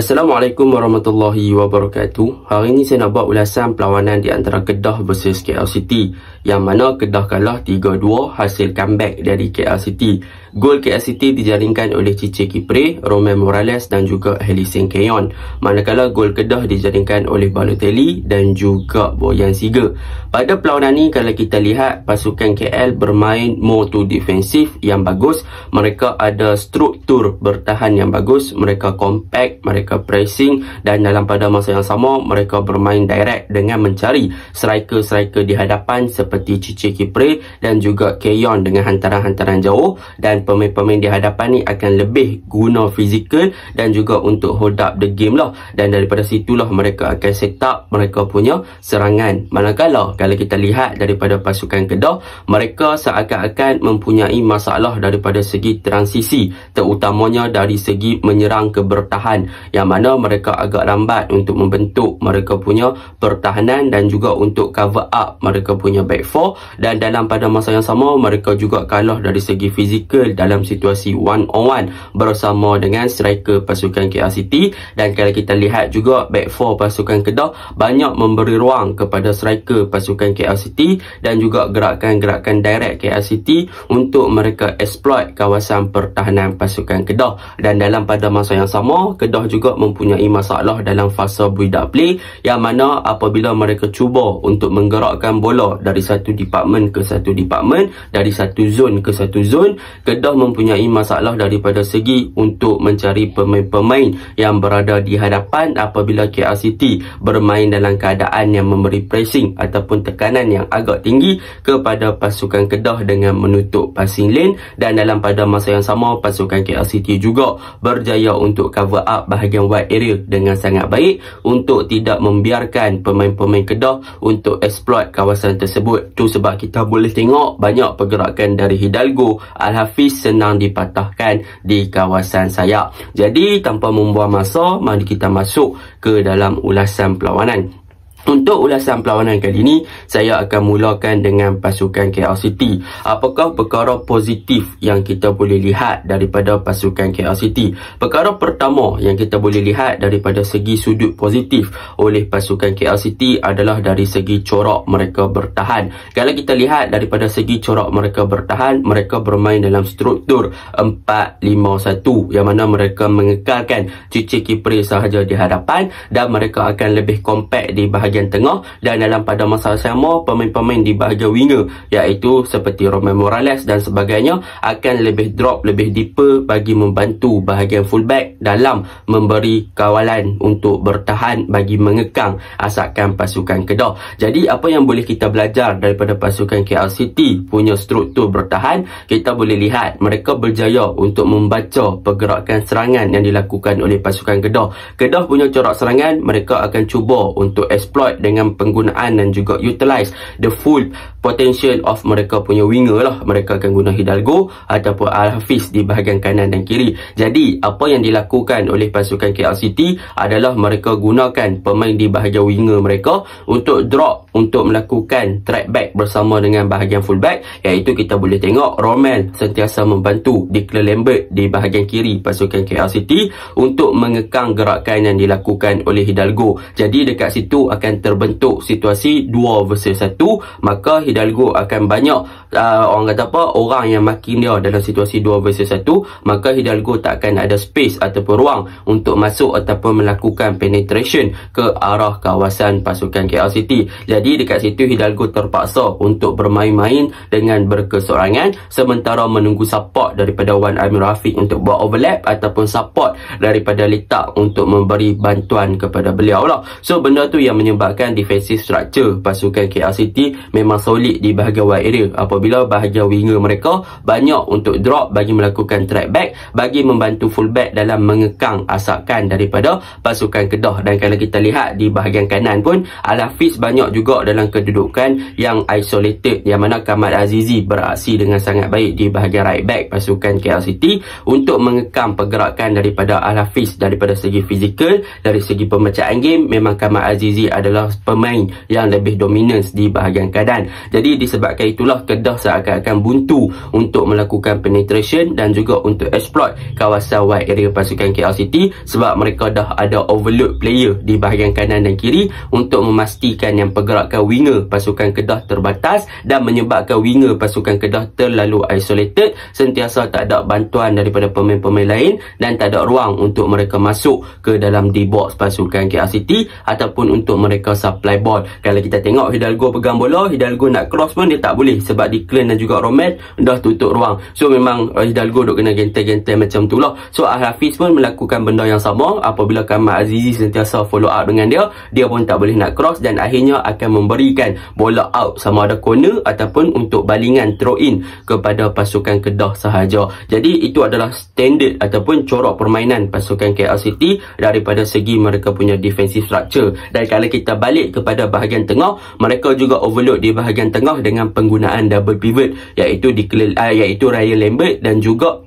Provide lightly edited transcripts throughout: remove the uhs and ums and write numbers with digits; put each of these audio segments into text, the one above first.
Assalamualaikum warahmatullahi wabarakatuh. Hari ini saya nak buat ulasan perlawanan di antara Kedah versus KL City, yang mana Kedah kalah 3-2 hasil comeback dari KL City. Gol KL City dijaringkan oleh Cici Kipre, Romain Morales dan juga Helisen Keyon, manakala gol Kedah dijaringkan oleh Balotelli dan juga Boyan Siga. Pada perlawanan ini, kalau kita lihat, pasukan KL bermain more to defensif yang bagus. Mereka ada struktur bertahan yang bagus, mereka compact, mereka pressing, dan dalam pada masa yang sama mereka bermain direct dengan mencari striker-striker di hadapan seperti Cici Kipre dan juga Keyon dengan hantaran-hantaran jauh, dan pemain-pemain di hadapan ni akan lebih guna fizikal dan juga untuk hold up the game lah, dan daripada situlah mereka akan set up mereka punya serangan. Manakala kalau kita lihat daripada pasukan Kedah, mereka seakan-akan mempunyai masalah daripada segi transisi, terutamanya dari segi menyerang ke bertahan, yang mana mereka agak lambat untuk membentuk mereka punya pertahanan dan juga untuk cover up mereka punya back four, dan dalam pada masa yang sama mereka juga kalah dari segi fizikal dalam situasi one on one bersama dengan striker pasukan KL City. Dan kalau kita lihat juga, back four pasukan Kedah banyak memberi ruang kepada striker pasukan KL City dan juga gerakan-gerakan direct KL City untuk mereka exploit kawasan pertahanan pasukan Kedah. Dan dalam pada masa yang sama, Kedah juga mempunyai masalah dalam fasa build-up play, yang mana apabila mereka cuba untuk menggerakkan bola dari satu department ke satu department, dari satu zone ke satu zone, Kedah mempunyai masalah daripada segi untuk mencari pemain-pemain yang berada di hadapan apabila KL City bermain dalam keadaan yang memberi pressing ataupun tekanan yang agak tinggi kepada pasukan Kedah dengan menutup passing lane. Dan dalam pada masa yang sama, pasukan KL City juga berjaya untuk cover up bahagian wide area dengan sangat baik untuk tidak membiarkan pemain-pemain Kedah untuk exploit kawasan tersebut. Tu sebab kita boleh tengok banyak pergerakan dari Hidalgo, Al-Hafiz senang dipatahkan di kawasan sayap. Jadi tanpa membuang masa, mari kita masuk ke dalam ulasan perlawanan. Untuk ulasan perlawanan kali ini, saya akan mulakan dengan pasukan KL City. Apakah perkara positif yang kita boleh lihat daripada pasukan KL City? Perkara pertama yang kita boleh lihat daripada segi sudut positif oleh pasukan KL City adalah dari segi corak mereka bertahan. Kalau kita lihat daripada segi corak mereka bertahan, mereka bermain dalam struktur 4-5-1, yang mana mereka mengekalkan Cici Kipre sahaja di hadapan dan mereka akan lebih compact di bahagian tengah, dan dalam pada masa sama pemain-pemain di bahagian winger iaitu seperti Romain Morales dan sebagainya akan lebih drop, lebih deeper bagi membantu bahagian fullback dalam memberi kawalan untuk bertahan bagi mengekang asakan pasukan Kedah. Jadi apa yang boleh kita belajar daripada pasukan KL City punya struktur bertahan, kita boleh lihat mereka berjaya untuk membaca pergerakan serangan yang dilakukan oleh pasukan Kedah. Kedah punya corak serangan, mereka akan cuba untuk exploit dengan penggunaan dan juga utilize the full potential of mereka punya winger lah. Mereka akan guna Hidalgo ataupun Al-Hafiz di bahagian kanan dan kiri. Jadi apa yang dilakukan oleh pasukan KL City adalah mereka gunakan pemain di bahagian winger mereka untuk drop, untuk melakukan track back bersama dengan bahagian fullback, iaitu kita boleh tengok Romain sentiasa membantu Declan Lambert di bahagian kiri pasukan KL City untuk mengekang gerakan yang dilakukan oleh Hidalgo. Jadi dekat situ akan terbentuk situasi 2 versus 1, maka Hidalgo akan banyak orang kata apa, orang yang makin dia dalam situasi 2 versus 1, maka Hidalgo tak akan ada space ataupun ruang untuk masuk ataupun melakukan penetration ke arah kawasan pasukan KL City. Jadi dekat situ Hidalgo terpaksa untuk bermain-main dengan berkesorangan sementara menunggu support daripada Wan Amir Rafiq untuk buat overlap ataupun support daripada letak untuk memberi bantuan kepada beliau lah. So benda tu yang menyebabkan defensive structure pasukan KL City memang solid di bahagian wide area apabila bahagian winger mereka banyak untuk drop bagi melakukan track back, bagi membantu fullback dalam mengekang asakan daripada pasukan Kedah. Dan kalau kita lihat di bahagian kanan pun, Al-Hafiz banyak juga dalam kedudukan yang isolated, yang mana Kamal Azizi beraksi dengan sangat baik di bahagian right back pasukan KL City untuk mengekang pergerakan daripada Al-Hafiz. Daripada segi fizikal, dari segi pemecaan game, memang Kamal Azizi ada adalah pemain yang lebih dominan di bahagian kanan. Jadi disebabkan itulah Kedah seakan-akan buntu untuk melakukan penetration dan juga untuk exploit kawasan wide area pasukan KL City, sebab mereka dah ada overload player di bahagian kanan dan kiri untuk memastikan yang pergerakan winger pasukan Kedah terbatas dan menyebabkan winger pasukan Kedah terlalu isolated, sentiasa tak ada bantuan daripada pemain-pemain lain dan tak ada ruang untuk mereka masuk ke dalam D-box pasukan KL City ataupun untuk mereka supply ball. Kalau kita tengok Hidalgo pegang bola, Hidalgo nak cross pun dia tak boleh sebab Declan dan juga Roman dah tutup ruang. So memang Hidalgo duk kena gentai-gentai macam tu lah. So Hafiz pun melakukan benda yang sama apabila Kamal Azizi sentiasa follow up dengan dia pun tak boleh nak cross dan akhirnya akan memberikan bola out sama ada corner ataupun untuk balingan throw in kepada pasukan Kedah sahaja. Jadi itu adalah standard ataupun corak permainan pasukan KL City daripada segi mereka punya defensive structure. Dan kalau kita balik kepada bahagian tengah, mereka juga overload di bahagian tengah dengan penggunaan double pivot, iaitu Ryan Lambert dan juga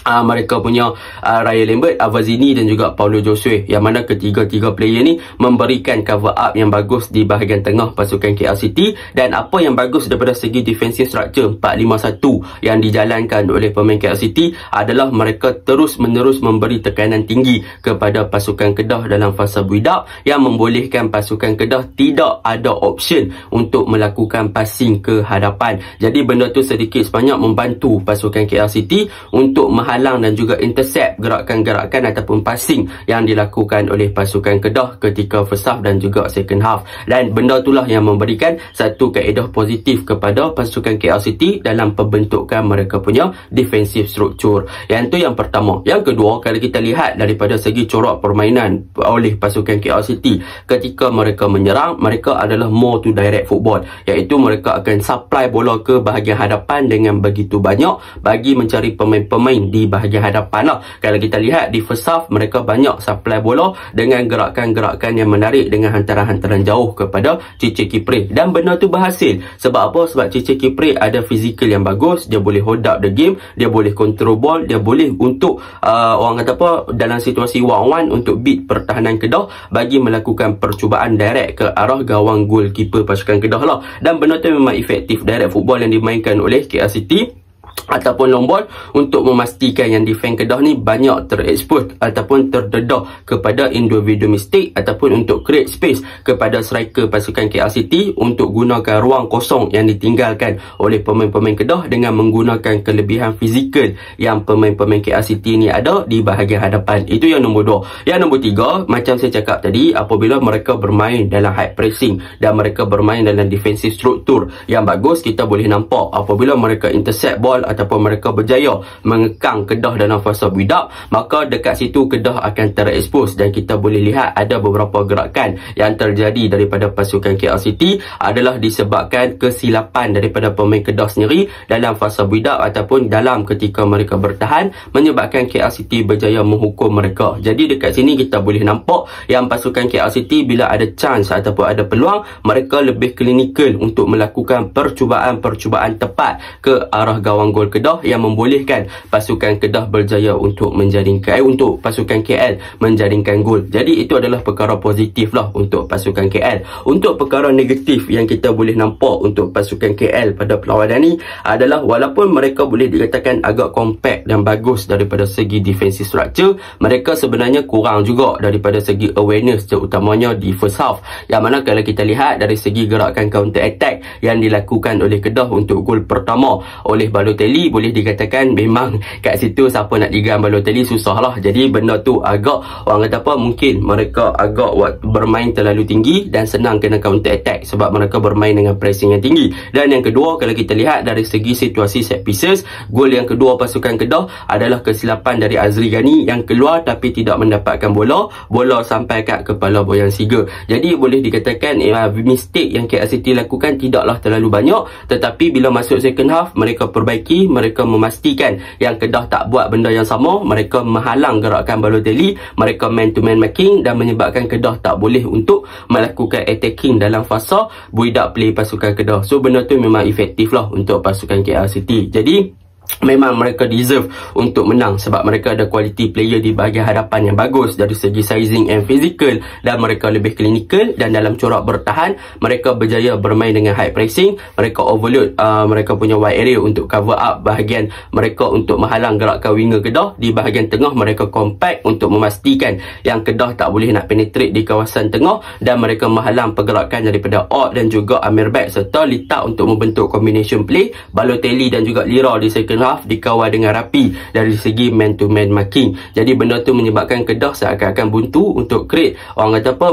mereka punya Ryan Lambert, Avazini dan juga Paulo Josue, yang mana ketiga-tiga player ni memberikan cover up yang bagus di bahagian tengah pasukan KL City. Dan apa yang bagus daripada segi defensive structure 4-5-1 yang dijalankan oleh pemain KL City adalah mereka terus-menerus memberi tekanan tinggi kepada pasukan Kedah dalam fasa build up, yang membolehkan pasukan Kedah tidak ada option untuk melakukan passing ke hadapan. Jadi benda tu sedikit sebanyak membantu pasukan KL City untuk halang dan juga intercept gerakan-gerakan ataupun passing yang dilakukan oleh pasukan Kedah ketika first half dan juga second half. Dan benda itulah yang memberikan satu kaedah positif kepada pasukan KL City dalam pembentukan mereka punya defensive structure. Yang itu yang pertama. Yang kedua, kalau kita lihat daripada segi corak permainan oleh pasukan KL City ketika mereka menyerang, mereka adalah more to direct football, iaitu mereka akan supply bola ke bahagian hadapan dengan begitu banyak bagi mencari pemain-pemain di bahagian hadapan lah. Kalau kita lihat di first half, mereka banyak supply bola dengan gerakan-gerakan yang menarik dengan hantaran-hantaran jauh kepada Cice Kipre, dan benda tu berhasil. Sebab apa? Sebab Cice Kipre ada fizikal yang bagus, dia boleh hold up the game, dia boleh control ball, dia boleh untuk orang kata apa, dalam situasi 1-on-1 untuk beat pertahanan Kedah bagi melakukan percubaan direct ke arah gawang goalkeeper pasukan Kedah lah. Dan benda tu memang efektif, direct football yang dimainkan oleh KL City ataupun long ball untuk memastikan yang defense Kedah ni banyak terekspos ataupun terdedah kepada individu mistake ataupun untuk create space kepada striker pasukan KL City untuk gunakan ruang kosong yang ditinggalkan oleh pemain-pemain Kedah dengan menggunakan kelebihan fizikal yang pemain-pemain KL City ni ada di bahagian hadapan. Itu yang nombor 2. Yang nombor 3, macam saya cakap tadi, apabila mereka bermain dalam high pressing dan mereka bermain dalam defensive struktur yang bagus, kita boleh nampak apabila mereka intercept ball ataupun mereka berjaya mengekang Kedah dalam fasa build up, maka dekat situ Kedah akan terekspos. Dan kita boleh lihat ada beberapa gerakan yang terjadi daripada pasukan KL City adalah disebabkan kesilapan daripada pemain Kedah sendiri dalam fasa build up ataupun dalam ketika mereka bertahan, menyebabkan KL City berjaya menghukum mereka. Jadi dekat sini kita boleh nampak yang pasukan KL City bila ada chance ataupun ada peluang, mereka lebih klinikal untuk melakukan percubaan-percubaan tepat ke arah gawang gol Kedah yang membolehkan pasukan Kedah berjaya untuk menjaringkan untuk pasukan KL menjaringkan gol. Jadi itu adalah perkara positif lah untuk pasukan KL. Untuk perkara negatif yang kita boleh nampak untuk pasukan KL pada perlawanan ni adalah walaupun mereka boleh dikatakan agak compact dan bagus daripada segi defensive structure, mereka sebenarnya kurang juga daripada segi awareness, terutamanya di first half. Yang mana kalau kita lihat dari segi gerakan counter attack yang dilakukan oleh Kedah untuk gol pertama oleh Balotelli, boleh dikatakan memang kat situ siapa nak digam Balotelli susah lah. Jadi benda tu agak orang kata apa, mungkin mereka agak bermain terlalu tinggi dan senang kena counter attack sebab mereka bermain dengan pressing yang tinggi. Dan yang kedua, kalau kita lihat dari segi situasi set pieces, gol yang kedua pasukan Kedah adalah kesilapan dari Azri Ghani yang keluar tapi tidak mendapatkan bola sampai kat kepala Boyan Siga. Jadi boleh dikatakan mistake yang KL City lakukan tidaklah terlalu banyak, tetapi bila masuk second half mereka perbaiki, mereka memastikan yang Kedah tak buat benda yang sama, mereka menghalang gerakan Balotelli, mereka man to man marking dan menyebabkan Kedah tak boleh untuk melakukan attacking dalam fasa build up play pasukan Kedah. So benda tu memang efektif lah untuk pasukan KL City. Jadi memang mereka deserve untuk menang sebab mereka ada quality player di bahagian hadapan yang bagus dari segi sizing and physical, dan mereka lebih clinical, dan dalam corak bertahan mereka berjaya bermain dengan high pressing. Mereka overload mereka punya wide area untuk cover up bahagian mereka untuk menghalang gerakan winger Kedah. Di bahagian tengah mereka compact untuk memastikan yang Kedah tak boleh nak penetrate di kawasan tengah, dan mereka menghalang pergerakan daripada Ott dan juga Amir Bek serta Lita untuk membentuk combination play. Balotelli dan juga Lira di second half dikawal dengan rapi dari segi man to man marking. Jadi benda tu menyebabkan Kedah seakan-akan buntu untuk create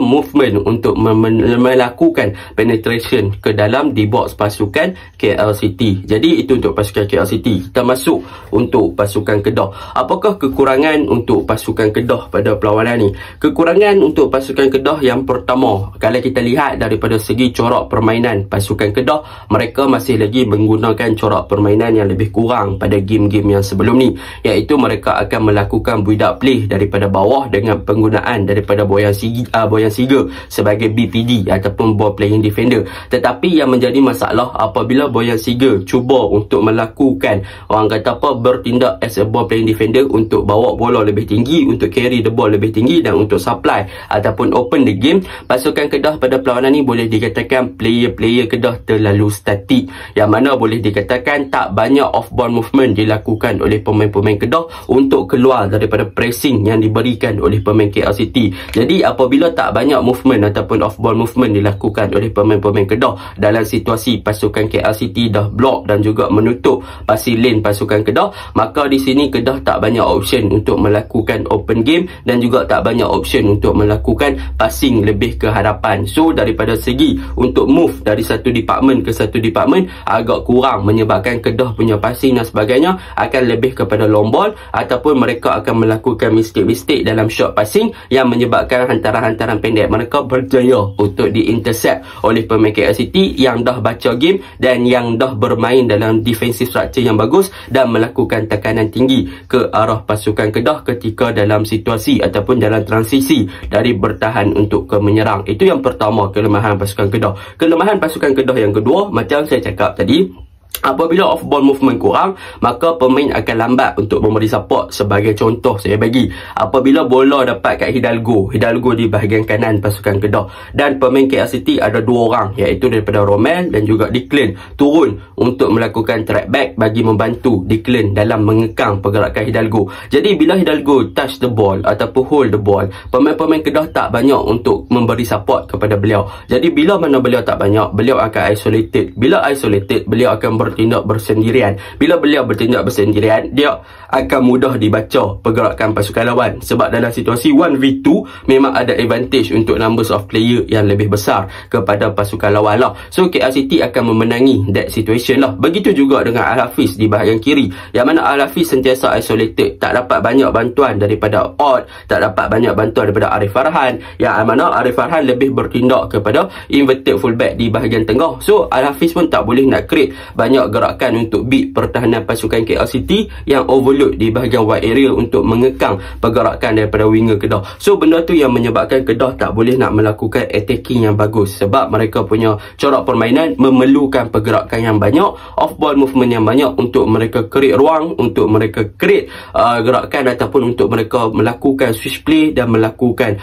movement untuk melakukan penetration ke dalam di box pasukan KL City. Jadi itu untuk pasukan KL City. Kita masuk untuk pasukan Kedah. Apakah kekurangan untuk pasukan Kedah pada perlawanan ni? Kekurangan untuk pasukan Kedah yang pertama, kalau kita lihat daripada segi corak permainan pasukan Kedah, mereka masih lagi menggunakan corak permainan yang lebih kurang pada game-game yang sebelum ni, iaitu mereka akan melakukan build-up play daripada bawah dengan penggunaan daripada Boyan Siga sebagai BPD ataupun ball playing defender. Tetapi yang menjadi masalah apabila Boyan Siga cuba untuk melakukan bertindak as a ball playing defender untuk bawa bola lebih tinggi, untuk carry the ball lebih tinggi dan untuk supply ataupun open the game, pasukan Kedah pada perlawanan ni boleh dikatakan player-player Kedah terlalu statik, yang mana boleh dikatakan tak banyak off-ball movement dilakukan oleh pemain-pemain Kedah untuk keluar daripada pressing yang diberikan oleh pemain KL City. Jadi apabila tak banyak movement ataupun off-ball movement dilakukan oleh pemain-pemain Kedah dalam situasi pasukan KL City dah block dan juga menutup passing lane pasukan Kedah, maka di sini Kedah tak banyak option untuk melakukan open game dan juga tak banyak option untuk melakukan passing lebih ke hadapan. So daripada segi untuk move dari satu department ke satu department agak kurang, menyebabkan Kedah punya passing dan sebagainya akan lebih kepada long ball, ataupun mereka akan melakukan mistake-mistake dalam short passing yang menyebabkan hantaran-hantaran pendek mereka berjaya untuk di-intercept oleh pemain KL City yang dah baca game dan yang dah bermain dalam defensive structure yang bagus dan melakukan tekanan tinggi ke arah pasukan Kedah ketika dalam situasi ataupun dalam transisi dari bertahan untuk ke menyerang. Itu yang pertama, kelemahan pasukan Kedah. Kelemahan pasukan Kedah yang kedua, macam saya cakap tadi, apabila off-ball movement kurang, maka pemain akan lambat untuk memberi support. Sebagai contoh saya bagi, apabila bola dapat kat Hidalgo di bahagian kanan pasukan Kedah, dan pemain KL City ada dua orang, iaitu daripada Romel dan juga Declan, turun untuk melakukan track back bagi membantu Declan dalam mengekang pergerakan Hidalgo. Jadi bila Hidalgo touch the ball ataupun hold the ball, pemain-pemain Kedah tak banyak untuk memberi support kepada beliau. Jadi bila mana beliau tak banyak, beliau akan isolated. Bila isolated, beliau akan bertindak bersendirian. Bila beliau bertindak bersendirian, dia akan mudah dibaca pergerakan pasukan lawan, sebab dalam situasi 1v2 memang ada advantage untuk numbers of player yang lebih besar kepada pasukan lawan lah. So KL City akan memenangi that situation lah. Begitu juga dengan Al-Hafiz di bahagian kiri, yang mana Al-Hafiz sentiasa isolated, tak dapat banyak bantuan daripada Ott, tak dapat banyak bantuan daripada Arif Farhan, yang mana Arif Farhan lebih bertindak kepada inverted fullback di bahagian tengah. So Al-Hafiz pun tak boleh nak create banyak gerakan untuk beat pertahanan pasukan KL City yang overload di bahagian wide area untuk mengekang pergerakan daripada winger Kedah. So benda tu yang menyebabkan Kedah tak boleh nak melakukan attacking yang bagus, sebab mereka punya corak permainan memerlukan pergerakan yang banyak, off ball movement yang banyak untuk mereka create ruang, untuk mereka create gerakan ataupun untuk mereka melakukan switch play dan melakukan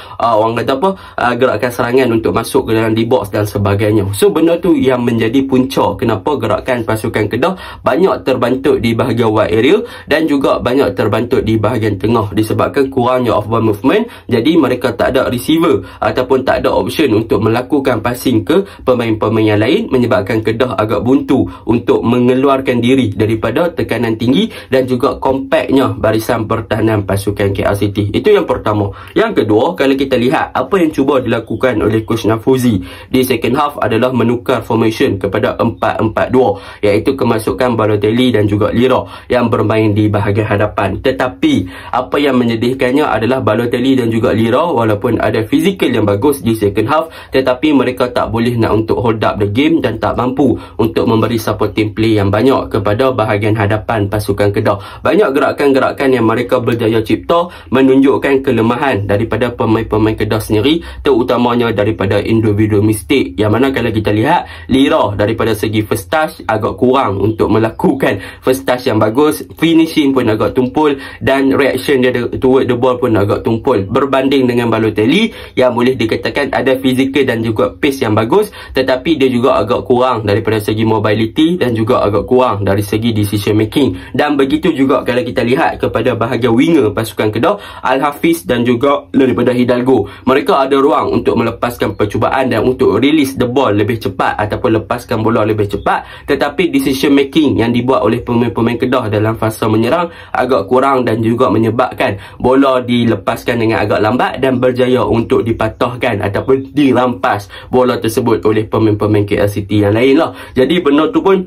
gerakan serangan untuk masuk ke dalam D-box dan sebagainya. So benda tu yang menjadi punca kenapa gerakan pasukan Kedah banyak terbantuk di bahagian wide area dan juga banyak terbantuk di bahagian tengah disebabkan kurangnya off ball movement. Jadi mereka tak ada receiver ataupun tak ada option untuk melakukan passing ke pemain-pemain yang lain, menyebabkan Kedah agak buntu untuk mengeluarkan diri daripada tekanan tinggi dan juga compactnya barisan pertahanan pasukan KL City. Itu yang pertama. Yang kedua, kalau kita lihat apa yang cuba dilakukan oleh Coach Nafuzi di second half adalah menukar formation kepada 4-4-2, iaitu kemasukan Balotelli dan juga Lira yang bermain di bahagian hadapan. Tetapi apa yang menyedihkannya adalah Balotelli dan juga Lira walaupun ada fizikal yang bagus di second half, tetapi mereka tak boleh nak untuk hold up the game dan tak mampu untuk memberi supporting play yang banyak kepada bahagian hadapan pasukan Kedah. Banyak gerakan-gerakan yang mereka berjaya cipta menunjukkan kelemahan daripada pemain-pemain Kedah sendiri, terutamanya daripada individual mistake, yang mana kalau kita lihat Lira daripada segi first touch agak agak kurang untuk melakukan first touch yang bagus, finishing pun agak tumpul, dan reaction dia toward the ball pun agak tumpul berbanding dengan Balotelli yang boleh dikatakan ada fizikal dan juga pace yang bagus, tetapi dia juga agak kurang daripada segi mobility dan juga agak kurang dari segi decision making. Dan begitu juga kalau kita lihat kepada bahagian winger pasukan Kedah, Al-Hafiz dan juga daripada Hidalgo, mereka ada ruang untuk melepaskan percubaan dan untuk release the ball lebih cepat ataupun lepaskan bola lebih cepat, tetapi decision making yang dibuat oleh pemain-pemain Kedah dalam fasa menyerang agak kurang dan juga menyebabkan bola dilepaskan dengan agak lambat dan berjaya untuk dipatahkan ataupun dirampas bola tersebut oleh pemain-pemain KL City yang lain lah. Jadi benda tu pun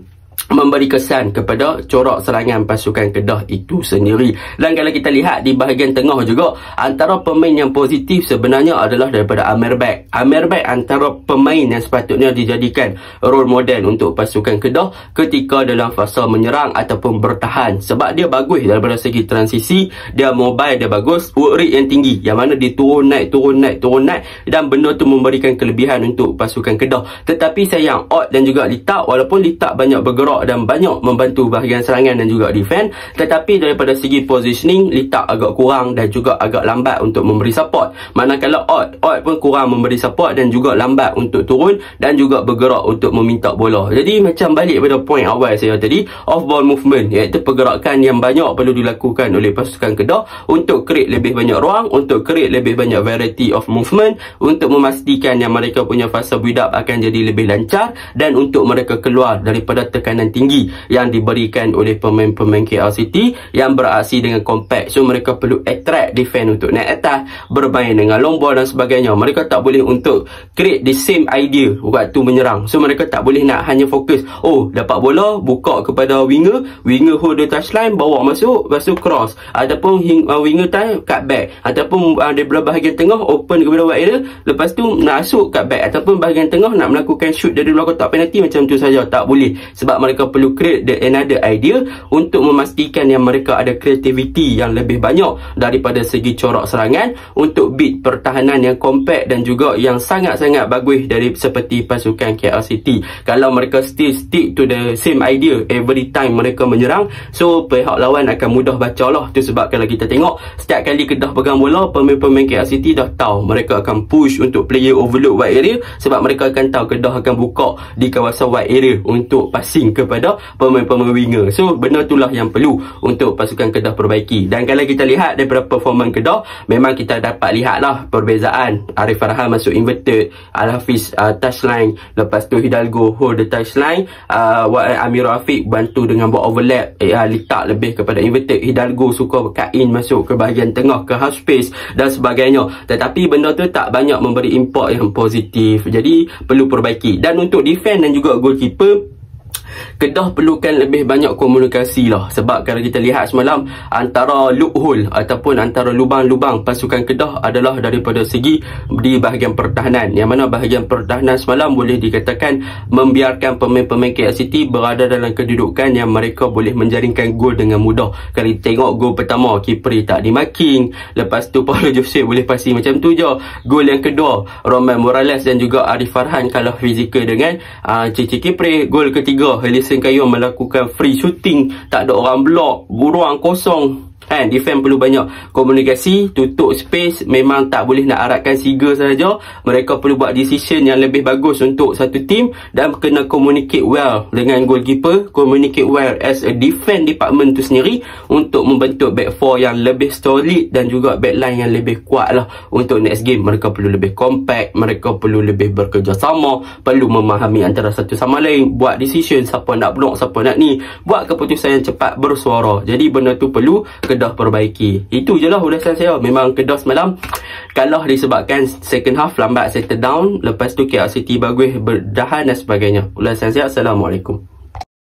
memberi kesan kepada corak serangan pasukan Kedah itu sendiri. Dan kalau kita lihat di bahagian tengah juga, antara pemain yang positif sebenarnya adalah daripada Amir Bek. Amir Bek antara pemain yang sepatutnya dijadikan role model untuk pasukan Kedah ketika dalam fasa menyerang ataupun bertahan, sebab dia bagus daripada segi transisi, dia mobile, dia bagus, work rate yang tinggi, yang mana dia turun naik dan benda tu memberikan kelebihan untuk pasukan Kedah. Tetapi sayang, Ott dan juga Litak, walaupun Litak banyak bergerak dan banyak membantu bahagian serangan dan juga defend, tetapi daripada segi positioning Litak agak kurang dan juga agak lambat untuk memberi support. Manakala Ott pun kurang memberi support dan juga lambat untuk turun dan juga bergerak untuk meminta bola. Jadi macam balik pada point awal saya tadi, off ball movement, iaitu pergerakan yang banyak perlu dilakukan oleh pasukan Kedah untuk create lebih banyak ruang, untuk create lebih banyak variety of movement, untuk memastikan yang mereka punya fasa build up akan jadi lebih lancar dan untuk mereka keluar daripada tekanan tinggi yang diberikan oleh pemain-pemain KL City yang beraksi dengan compact. So mereka perlu attract defense untuk naik atas, bermain dengan long ball dan sebagainya. Mereka tak boleh untuk create the same idea waktu menyerang. So mereka tak boleh nak hanya fokus, oh dapat bola buka kepada winger hold the touchline, bawa masuk, lepas tu cross, ataupun winger time cut back, ataupun di belah bahagian tengah open kepada wide area, lepas tu nak masuk cut back, ataupun bahagian tengah nak melakukan shoot dari luar kotak penalti, macam tu saja tak boleh. Sebab mereka perlu create another idea untuk memastikan yang mereka ada creativity yang lebih banyak daripada segi corak serangan untuk beat pertahanan yang compact dan juga yang sangat-sangat bagus dari seperti pasukan KL City. Kalau mereka still stick to the same idea every time mereka menyerang, so pihak lawan akan mudah baca lah. Tu sebab kalau kita tengok setiap kali Kedah pegang bola, pemain-pemain KL City dah tahu mereka akan push untuk player overload wide area, sebab mereka akan tahu Kedah akan buka di kawasan wide area untuk passing kepada pemain-pemain winger. So benda itulah yang perlu untuk pasukan Kedah perbaiki. Dan kalau kita lihat daripada performan Kedah, memang kita dapat lihatlah perbezaan. Arif Farhan masuk inverted, Al-Hafiz touchline, lepas tu Hidalgo hold the touchline, Amir Rafiq bantu dengan buat overlap, Litak lebih kepada inverted, Hidalgo suka cut in masuk ke bahagian tengah ke half space dan sebagainya. Tetapi benda tu tak banyak memberi impact yang positif, jadi perlu perbaiki. Dan untuk defend dan juga goalkeeper, Kedah perlukan lebih banyak komunikasi lah. Sebab kalau kita lihat semalam, antara loophole ataupun antara lubang-lubang pasukan Kedah adalah daripada segi di bahagian pertahanan, yang mana bahagian pertahanan semalam boleh dikatakan membiarkan pemain-pemain KL City berada dalam kedudukan yang mereka boleh menjaringkan gol dengan mudah. Kalau kita tengok gol pertama, Kipri tak di-marking, lepas tu Paulo Jose boleh passing macam tu je. Gol yang kedua, Roman Morales dan juga Arif Farhan kalah fizikal dengan Cici Kipri. Gol ketiga, Helison Kayum melakukan free shooting, tak ada orang block, ruang kosong. Defense perlu banyak komunikasi, tutup space, memang tak boleh nak harapkan Siga saja. Mereka perlu buat decision yang lebih bagus untuk satu team dan kena communicate well dengan goalkeeper, communicate well as a defense department tu sendiri untuk membentuk back four yang lebih solid dan juga backline yang lebih kuat lah untuk next game. Mereka perlu lebih compact, mereka perlu lebih bekerjasama, perlu memahami antara satu sama lain, buat decision siapa nak block, siapa nak ni, buat keputusan yang cepat, bersuara. Jadi benda tu perlu Kedah perbaiki. Itu je lah ulasan saya. Memang Kedah semalam kalah disebabkan second half lambat settle down, lepas tu KL City bagus berdahan dan sebagainya. Ulasan saya, Assalamualaikum.